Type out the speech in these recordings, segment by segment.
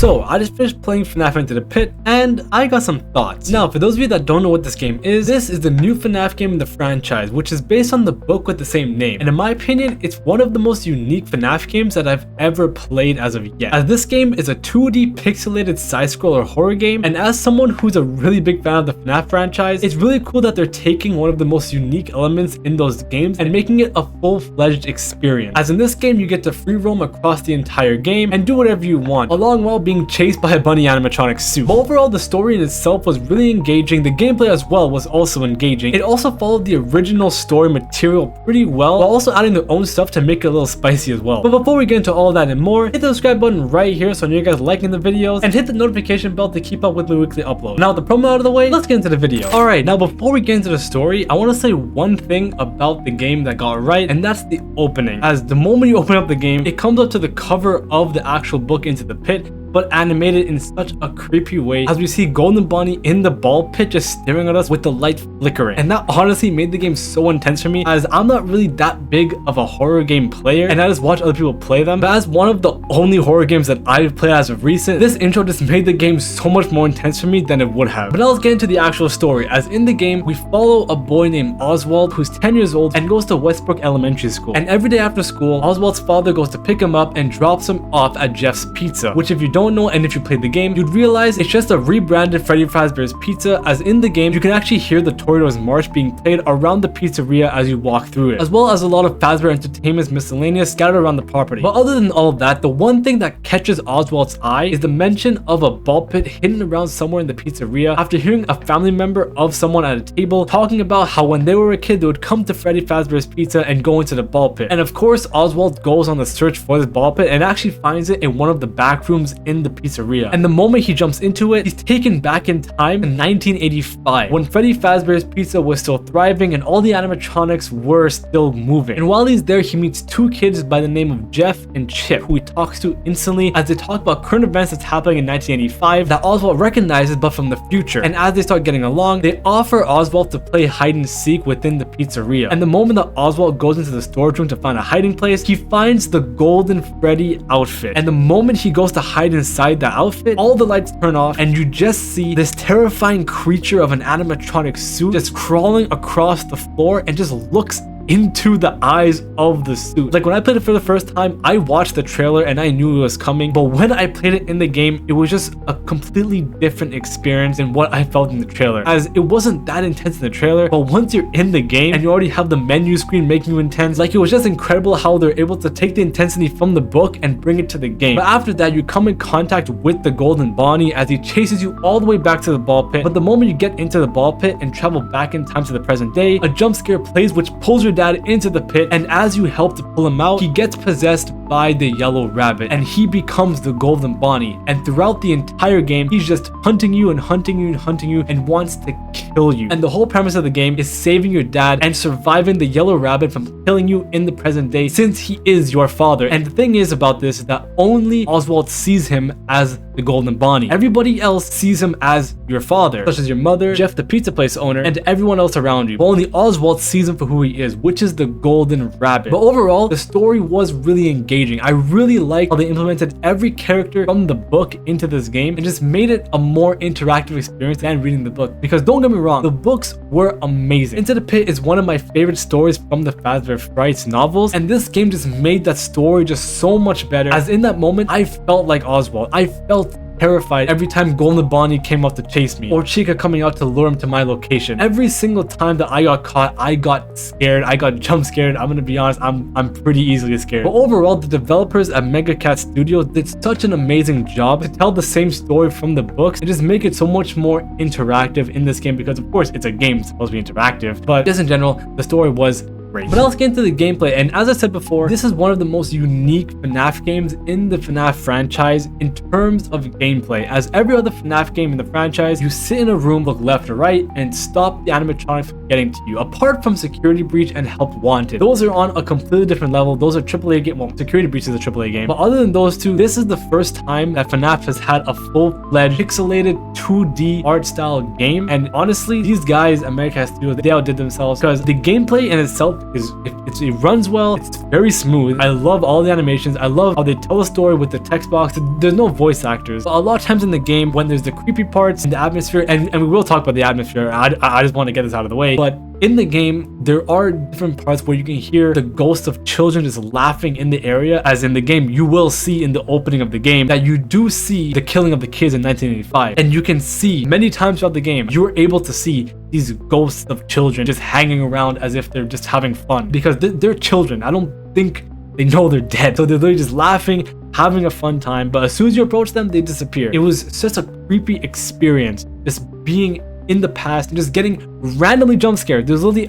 So I just finished playing FNAF Into the Pit and I got some thoughts. Now, for those of you that don't know what this game is, this is the new FNAF game in the franchise, which is based on the book with the same name. And in my opinion, it's one of the most unique FNAF games that I've ever played as of yet. As this game is a 2D pixelated side-scroller horror game, and as someone who's a really big fan of the FNAF franchise, it's really cool that they're taking one of the most unique elements in those games and making it a full-fledged experience. As in this game, you get to free roam across the entire game and do whatever you want, along while being chased by a bunny animatronic suit. But overall, the story in itself was really engaging. The gameplay as well was also engaging. It also followed the original story material pretty well, while also adding their own stuff to make it a little spicy as well. But before we get into all that and more, hit the subscribe button right here so I know you guys liking the videos, and hit the notification bell to keep up with my weekly upload. Now the promo out of the way, let's get into the video. Alright, now before we get into the story, I want to say one thing about the game that got right, and that's the opening. As the moment you open up the game, it comes up to the cover of the actual book Into the Pit, but animated in such a creepy way, as we see Golden Bonnie in the ball pit just staring at us with the light flickering. And that honestly made the game so intense for me, as I'm not really that big of a horror game player and I just watch other people play them. But as one of the only horror games that I've played as of recent, this intro just made the game so much more intense for me than it would have. But now let's get into the actual story. As in the game, we follow a boy named Oswald who's 10 years old and goes to Westbrook Elementary School. And every day after school, Oswald's father goes to pick him up and drops him off at Jeff's Pizza, which if you don't know, and if you played the game, you'd realize it's just a rebranded Freddy Fazbear's Pizza, as in the game you can actually hear the Toreadors March being played around the pizzeria as you walk through it, as well as a lot of Fazbear Entertainment's miscellaneous scattered around the property. But other than all of that, the one thing that catches Oswald's eye is the mention of a ball pit hidden around somewhere in the pizzeria, after hearing a family member of someone at a table talking about how when they were a kid they would come to Freddy Fazbear's Pizza and go into the ball pit. And of course, Oswald goes on the search for this ball pit and actually finds it in one of the back rooms in the pizzeria. And the moment he jumps into it, he's taken back in time in 1985, when Freddy Fazbear's Pizza was still thriving and all the animatronics were still moving. And while he's there, he meets two kids by the name of Jeff and Chip, who he talks to instantly as they talk about current events that's happening in 1985 that Oswald recognizes but from the future. And as they start getting along, they offer Oswald to play hide and seek within the pizzeria. And the moment that Oswald goes into the storage room to find a hiding place, he finds the Golden Freddy outfit. And the moment he goes to hide inside the outfit, all the lights turn off and you just see this terrifying creature of an animatronic suit just crawling across the floor and just looks into the eyes of the suit. Like when I played it for the first time, I watched the trailer and I knew it was coming, but when I played it in the game, it was just a completely different experience than what I felt in the trailer, as it wasn't that intense in the trailer, but once you're in the game and you already have the menu screen making you intense, like it was just incredible how they're able to take the intensity from the book and bring it to the game. But after that, you come in contact with the Golden Bonnie as he chases you all the way back to the ball pit. But the moment you get into the ball pit and travel back in time to the present day, a jump scare plays which pulls your dad into the pit, and as you help to pull him out, he gets possessed by the yellow rabbit and he becomes the Golden Bonnie. And throughout the entire game, he's just hunting you and hunting you and hunting you and wants to kill you. And the whole premise of the game is saving your dad and surviving the yellow rabbit from killing you in the present day, since he is your father. And the thing is about this is that only Oswald sees him as the Golden Bonnie. Everybody else sees him as your father, such as your mother, Jeff the pizza place owner, and everyone else around you. But only Oswald sees him for who he is, which is the Golden Rabbit. But overall, the story was really engaging. I really liked how they implemented every character from the book into this game and just made it a more interactive experience than reading the book. Because don't get me wrong, the books were amazing. Into the Pit is one of my favorite stories from the Fazbear Frights novels, and this game just made that story just so much better, as in that moment, I felt like Oswald. I felt terrified every time Golden Bonnie came out to chase me, or Chica coming out to lure him to my location. Every single time that I got caught, I got scared. I got jump scared. I'm gonna be honest, I'm pretty easily scared. But overall, the developers at Mega Cat Studios did such an amazing job to tell the same story from the books and just make it so much more interactive in this game, because of course it's a game, it's supposed to be interactive, but just in general, the story was great. But let's get into the gameplay, and as I said before, this is one of the most unique FNAF games in the FNAF franchise in terms of gameplay. As every other FNAF game in the franchise, you sit in a room, look left or right, and stop the animatronics from getting to you. Apart from Security Breach and Help Wanted, those are on a completely different level. Those are AAA game. Well, Security Breach is a AAA game, but other than those two, this is the first time that FNAF has had a full-fledged pixelated 2D art style game. And honestly, these guys at Mega Cat Studios, they outdid themselves, because the gameplay in itself it runs well, it's very smooth. I love all the animations. I love how they tell a story with the text box. There's no voice actors. But a lot of times in the game, when there's the creepy parts in the atmosphere, and we will talk about the atmosphere, I just want to get this out of the way, but in the game, there are different parts where you can hear the ghosts of children just laughing in the area. As in the game, you will see in the opening of the game that you do see the killing of the kids in 1985. And you can see many times throughout the game, you are able to see these ghosts of children just hanging around as if they're just having fun. Because they're children. I don't think they know they're dead. So they're literally just laughing, having a fun time. But as soon as you approach them, they disappear. It was such a creepy experience, just being in the past and just getting randomly jump scared. There's literally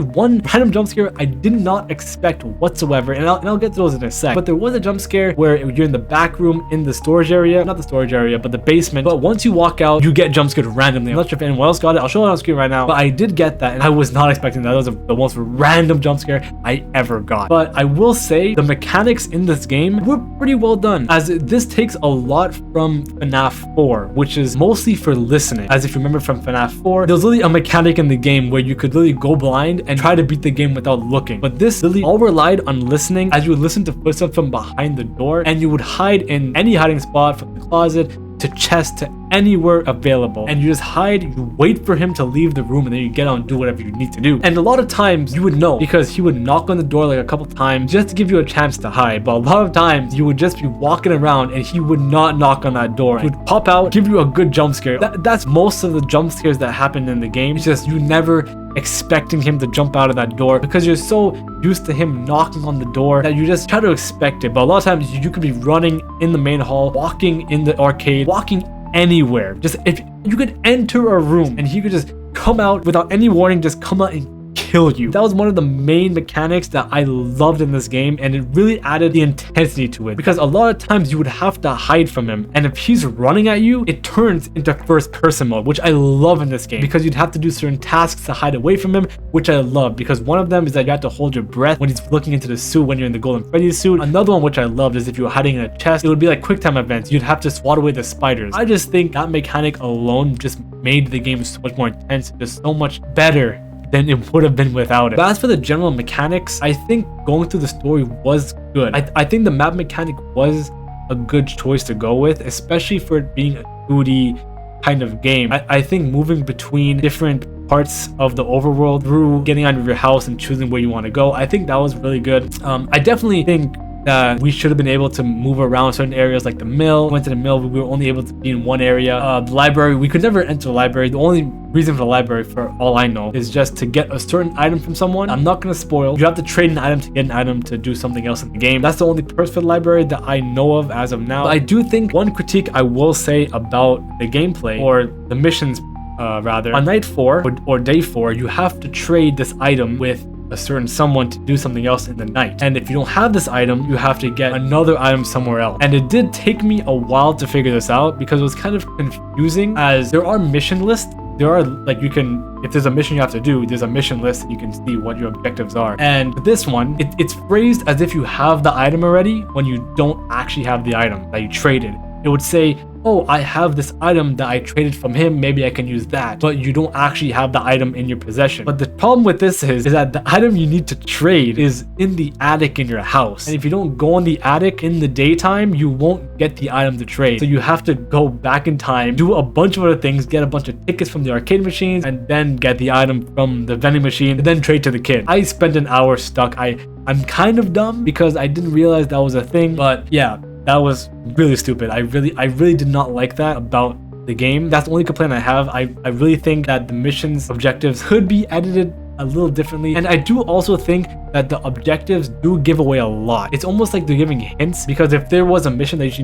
one random jump scare I did not expect whatsoever, and I'll get to those in a sec. But there was a jump scare where you're in the back room in the storage area, not the storage area, but the basement. But once you walk out, you get jump scared randomly. I'm not sure if anyone else got it. I'll show it on screen right now. But I did get that, and I was not expecting that. That was the most random jump scare I ever got. But I will say the mechanics in this game were pretty well done, as this takes a lot from FNAF 4, which is mostly for listening. As if you remember from FNAF 4, there was literally a mechanic in the game where you could literally go blind and try to beat the game without looking. But this literally all relied on listening, as you would listen to footsteps from behind the door, and you would hide in any hiding spot, from the closet to chest to anywhere available, and you just hide, you wait for him to leave the room, and then you get out and do whatever you need to do. And a lot of times you would know because he would knock on the door like a couple times just to give you a chance to hide. But a lot of times you would just be walking around and he would not knock on that door. He would pop out, give you a good jump scare. That's most of the jump scares that happen in the game. It's just you never expecting him to jump out of that door because you're so used to him knocking on the door that you just try to expect it. But a lot of times you could be running in the main hall, walking in the arcade, walking anywhere. Just if you could enter a room and he could just come out without any warning, just come out and kill you. That was one of the main mechanics that I loved in this game, and it really added the intensity to it, because a lot of times you would have to hide from him, and if he's running at you, it turns into first person mode, which I love in this game, because you'd have to do certain tasks to hide away from him, which I love, because one of them is that you have to hold your breath when he's looking into the suit when you're in the Golden Freddy suit. Another one which I loved is if you were hiding in a chest, it would be like quick time events. You'd have to swat away the spiders. I just think that mechanic alone just made the game so much more intense, just so much better than it would have been without it. But as for the general mechanics, I think going through the story was good. I think the map mechanic was a good choice to go with, especially for it being a 2D kind of game. I think moving between different parts of the overworld through getting out of your house and choosing where you want to go, I think that was really good. I definitely think that we should have been able to move around certain areas, like the mill. Went to the mill, we were only able to be in one area. The library, we could never enter the library. The only reason for the library, for all I know, is just to get a certain item from someone. I'm not gonna spoil. You have to trade an item to get an item to do something else in the game. That's the only purpose for the library that I know of as of now. But I do think one critique I will say about the gameplay, or the missions rather, on night 4 or day 4, you have to trade this item with a certain someone to do something else in the night, and if you don't have this item, you have to get another item somewhere else. And it did take me a while to figure this out, because it was kind of confusing, as there are mission lists. There are, like, you can, if there's a mission you have to do, there's a mission list and you can see what your objectives are. And this one, it's phrased as if you have the item already when you don't actually have the item that you traded. It would say, oh, I have this item that I traded from him, maybe I can use that. But you don't actually have the item in your possession. But the problem with this is that the item you need to trade is in the attic in your house. And if you don't go in the attic in the daytime, you won't get the item to trade. So you have to go back in time, do a bunch of other things, get a bunch of tickets from the arcade machines, and then get the item from the vending machine, and then trade to the kid. I spent an hour stuck. I'm kind of dumb because I didn't realize that was a thing, but yeah, that was really stupid. I really did not like that about the game. That's the only complaint I have. I really think that the missions objectives could be edited a little differently, and I do also think that the objectives do give away a lot. It's almost like they're giving hints, because if there was a mission that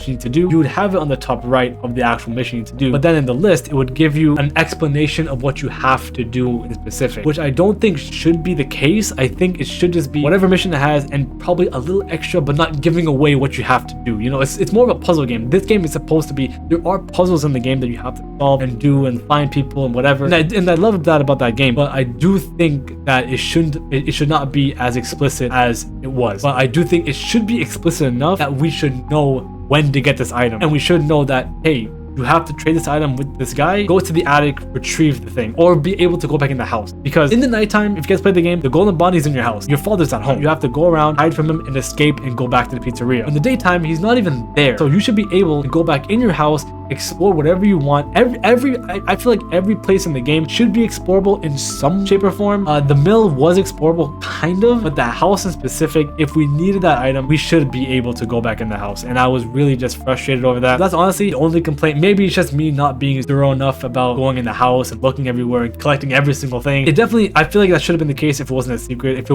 you need to do, you would have it on the top right of the actual mission you need to do, but then in the list it would give you an explanation of what you have to do in specific, which I don't think should be the case. I think it should just be whatever mission it has, and probably a little extra, but not giving away what you have to do. You know, it's more of a puzzle game. This game is supposed to be, there are puzzles in the game that you have to solve and do and find people and whatever, and I love that about that game. But I do think that it should not be as explicit as it was. But I do think it should be explicit enough that we should know when to get this item, and we should know that, hey, you have to trade this item with this guy, go to the attic, retrieve the thing, or be able to go back in the house. Because in the nighttime, if you guys play the game, the golden bunny's in your house. Your father's at home. You have to go around, hide from him, and escape and go back to the pizzeria. In the daytime, he's not even there. So you should be able to go back in your house, explore whatever you want. I feel like every place in the game should be explorable in some shape or form. The mill was explorable, kind of, but the house in specific, if we needed that item, we should be able to go back in the house. And I was really just frustrated over that. That's honestly the only complaint. Maybe it's just me not being thorough enough about going in the house and looking everywhere and collecting every single thing. It definitely, I feel like that should have been the case if it wasn't a secret. If it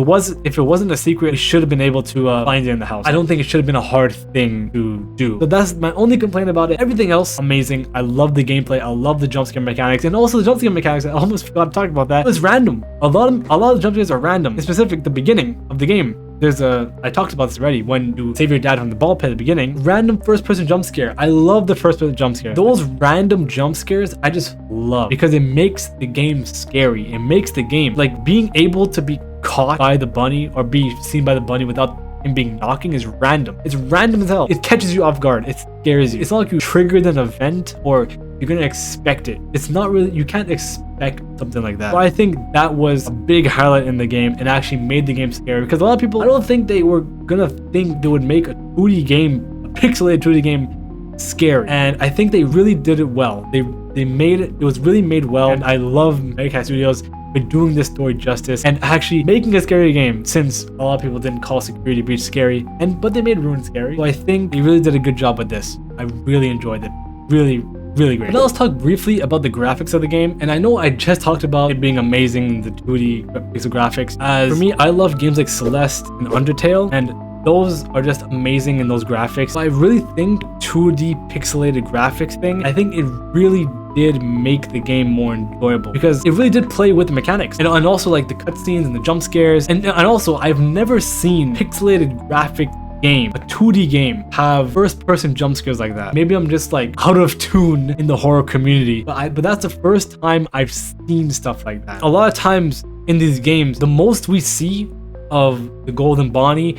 wasn't a secret, we should have been able to find it in the house. I don't think it should have been a hard thing to do. So that's my only complaint about it. Everything else, amazing. I love the gameplay. I love the jump scare mechanics, and also the jump scare mechanics. I almost forgot to talk about that. It was random. A lot of the jump scares are random. In specific, the beginning of the game. I talked about this already, when you save your dad from the ball pit at the beginning. Random first-person jump scare. I love the first-person jump scare. Those random jump scares, I just love, because it makes the game scary. It makes the game, like, being able to be caught by the bunny or be seen by the bunny without him being knocking is random. It's random as hell. It catches you off guard. It scares you. It's not like you triggered an event or you're gonna expect it. It's not really, you can't expect something like that. So I think that was a big highlight in the game and actually made the game scary, because a lot of people, I don't think they were gonna think they would make a 2D game, a pixelated 2D game, scary. And I think they really did it well. They made it, it was really made well. And I love Megacat Studios for doing this story justice and actually making a scary game, since a lot of people didn't call Security Breach scary, but they made Ruin scary. So I think they really did a good job with this. I really enjoyed it. Really great. Now let's talk briefly about the graphics of the game. And I know I just talked about it being amazing, the 2D pixel graphics. As for me, I love games like Celeste and Undertale, and those are just amazing in those graphics. So I really think 2D pixelated graphics thing, I think it really did make the game more enjoyable, because it really did play with the mechanics and also like the cutscenes and the jump scares. And also, I've never seen pixelated graphic game, a 2D game, have first-person jump scares like that. Maybe I'm just like out of tune in the horror community, but that's the first time I've seen stuff like that. A lot of times in these games, the most we see of the Golden Bonnie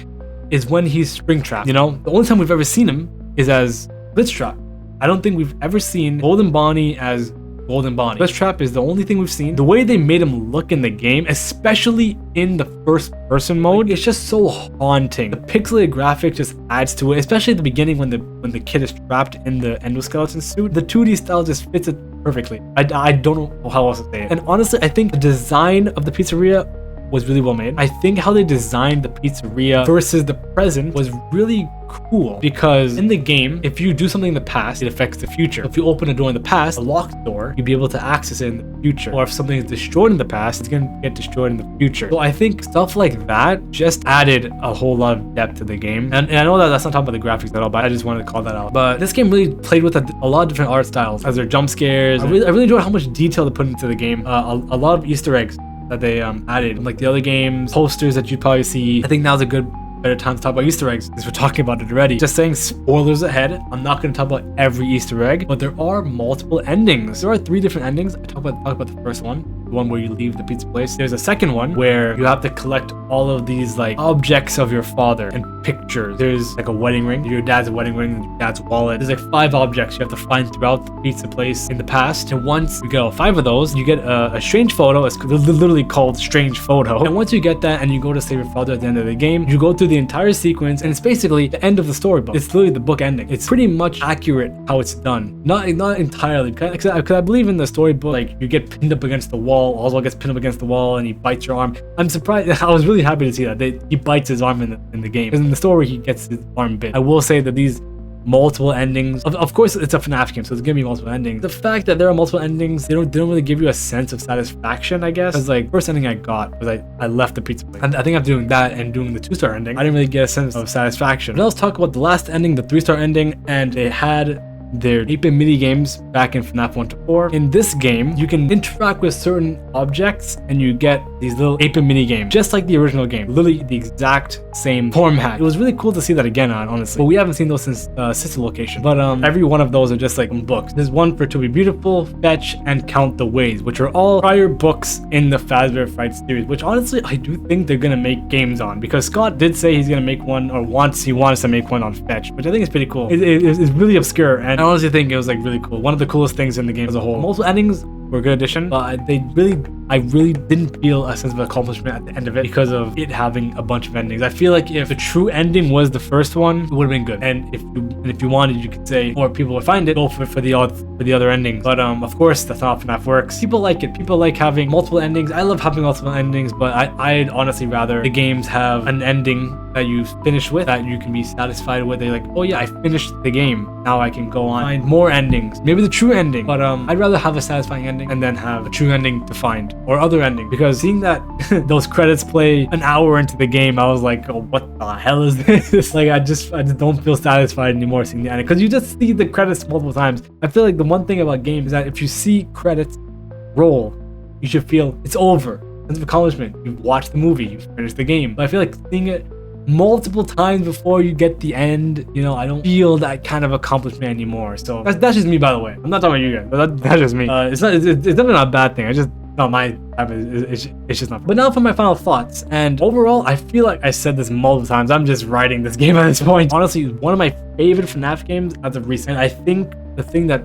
is when he's Springtrap. You know, the only time we've ever seen him is as Blitztrap. I don't think we've ever seen Golden Bonnie as Golden Bonnie. Blitztrap is the only thing we've seen. The way they made him look in the game, especially in the first person mode, it's just so haunting. The pixelated graphic just adds to it, especially at the beginning when the kid is trapped in the endoskeleton suit. The 2D style just fits it perfectly. I don't know how else to say it. And honestly, I think the design of the pizzeria was really well made. I think how they designed the pizzeria versus the present was really cool, because in the game, if you do something in the past, it affects the future. If you open a door in the past, a locked door, you'll be able to access it in the future. Or if something is destroyed in the past, it's gonna get destroyed in the future. So I think stuff like that just added a whole lot of depth to the game. And I know that that's not talking about the graphics at all, but I just wanted to call that out. But this game really played with a lot of different art styles, as their jump scares. I really enjoyed how much detail they put into the game. A lot of Easter eggs that they added, like the other games, posters that you'd probably see. I think now's a better time to talk about Easter eggs, because we're talking about it already. Just saying, spoilers ahead, I'm not going to talk about every Easter egg, but there are multiple endings. There are 3 different endings. I talk about the first one, the one where you leave the pizza place. There's a second one where you have to collect all of these like objects of your father and pictures. There's like a wedding ring, your dad's wedding ring, and your dad's wallet. There's like 5 objects you have to find throughout the pizza place in the past. And once you get all 5 of those, you get a strange photo. It's literally called Strange Photo. And once you get that and you go to save your father at the end of the game, you go through the entire sequence, and it's basically the end of the storybook. It's literally the book ending. It's pretty much accurate how it's done. Not entirely, because I believe in the storybook, like, you get pinned up against the wall, Oswald gets pinned up against the wall and he bites your arm. I'm surprised. I was really happy to see that he bites his arm in the game, because in the story he gets his arm bit. I will say that these multiple endings, of course it's a FNAF game, so it's gonna be multiple endings. The fact that there are multiple endings, they don't really give you a sense of satisfaction, I guess. Because like, first ending I got was I left the pizza place, and I think after doing that and doing the 2-star ending, I didn't really get a sense of satisfaction. But let's talk about the last ending, the 3-star ending, and it had their 8-bit mini games back in FNAF 1 to 4. In this game, you can interact with certain objects and you get these little 8-bit mini games, just like the original game, literally the exact same format. It was really cool to see that again, honestly. But we haven't seen those since Sister Location. But every one of those are just like books. There's one for To Be Beautiful, Fetch, and Count the Ways, which are all prior books in the Fazbear Fright series, which honestly I do think they're gonna make games on, because Scott did say he's gonna make one, or he wants to make one on Fetch, which I think is pretty cool. It's really obscure, and I honestly think it was like really cool. One of the coolest things in the game as a whole. Multiple endings were a good addition, but I really didn't feel a sense of accomplishment at the end of it because of it having a bunch of endings. I feel like if the true ending was the first one, it would have been good. And if you wanted, you could say, or people would find it, go for the other endings. But of course, that's not how FNAF works. People like it. People like having multiple endings. I love having multiple endings, but I'd honestly rather the games have an ending that you finish with, that you can be satisfied with. They're like, oh yeah, I finished the game. Now I can go on find more endings. Maybe the true ending. But I'd rather have a satisfying ending and then have a true ending to find, or other ending. Because seeing that those credits play an hour into the game, I was like, oh, what the hell is this? Like I just don't feel satisfied anymore seeing the ending, because you just see the credits multiple times. I feel like the one thing about games is that if you see credits roll, you should feel it's over. Sense of accomplishment. You watch the movie, you finish the game. But I feel like seeing it multiple times before you get the end, you know, I don't feel that kind of accomplishment anymore. So that's just me, by the way. I'm not talking about you guys, but that's just me. It's definitely not a bad thing. I just not my type of, it's just not. But now for my final thoughts. And overall, I feel like I said this multiple times. I'm just writing this game at this point. Honestly, one of my favorite FNAF games as of recent. And I think the thing that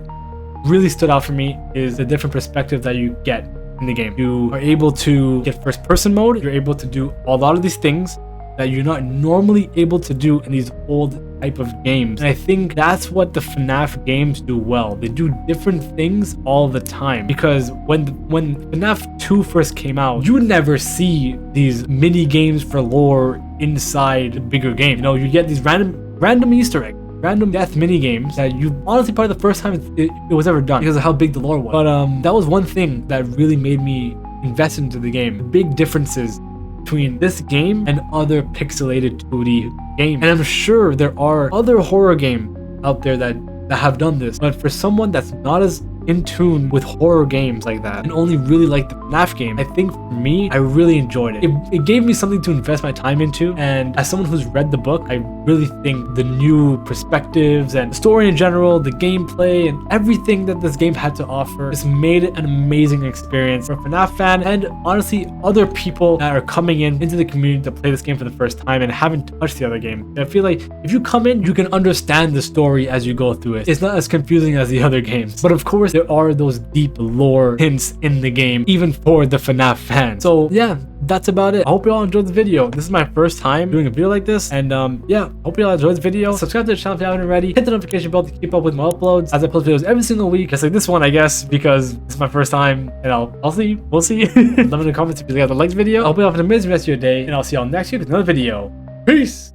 really stood out for me is the different perspective that you get in the game. You are able to get first person mode. You're able to do a lot of these things that you're not normally able to do in these old type of games. And I think that's what the FNAF games do well. They do different things all the time. Because when FNAF 2 first came out, you would never see these mini games for lore inside a bigger game. You know, you get these random Easter eggs, random death mini games that you honestly probably the first time it was ever done because of how big the lore was. But that was one thing that really made me invest into the game. The big differences between this game and other pixelated 2D games. And I'm sure there are other horror games out there that have done this, but for someone that's not as in tune with horror games like that and only really like the FNAF game, I think for me, I really enjoyed it. It gave me something to invest my time into, and as someone who's read the book, I really think the new perspectives and the story in general, the gameplay and everything that this game had to offer just made it an amazing experience for a FNAF fan and honestly other people that are coming into the community to play this game for the first time and haven't touched the other game. I feel like if you come in, you can understand the story as you go through it. It's not as confusing as the other games, but of course there are those deep lore hints in the game, even for the FNAF fans. So yeah, that's about it. I hope you all enjoyed the video. This is my first time doing a video like this, and yeah, hope you all enjoyed the video. Subscribe to the channel if you haven't already. Hit the notification bell to keep up with my uploads, as I post videos every single week, just like this one, I guess, because this is my first time, and we'll see. Let me know in the comments if you guys like this video. I hope you all have an amazing rest of your day, and I'll see y'all next week with another video. Peace.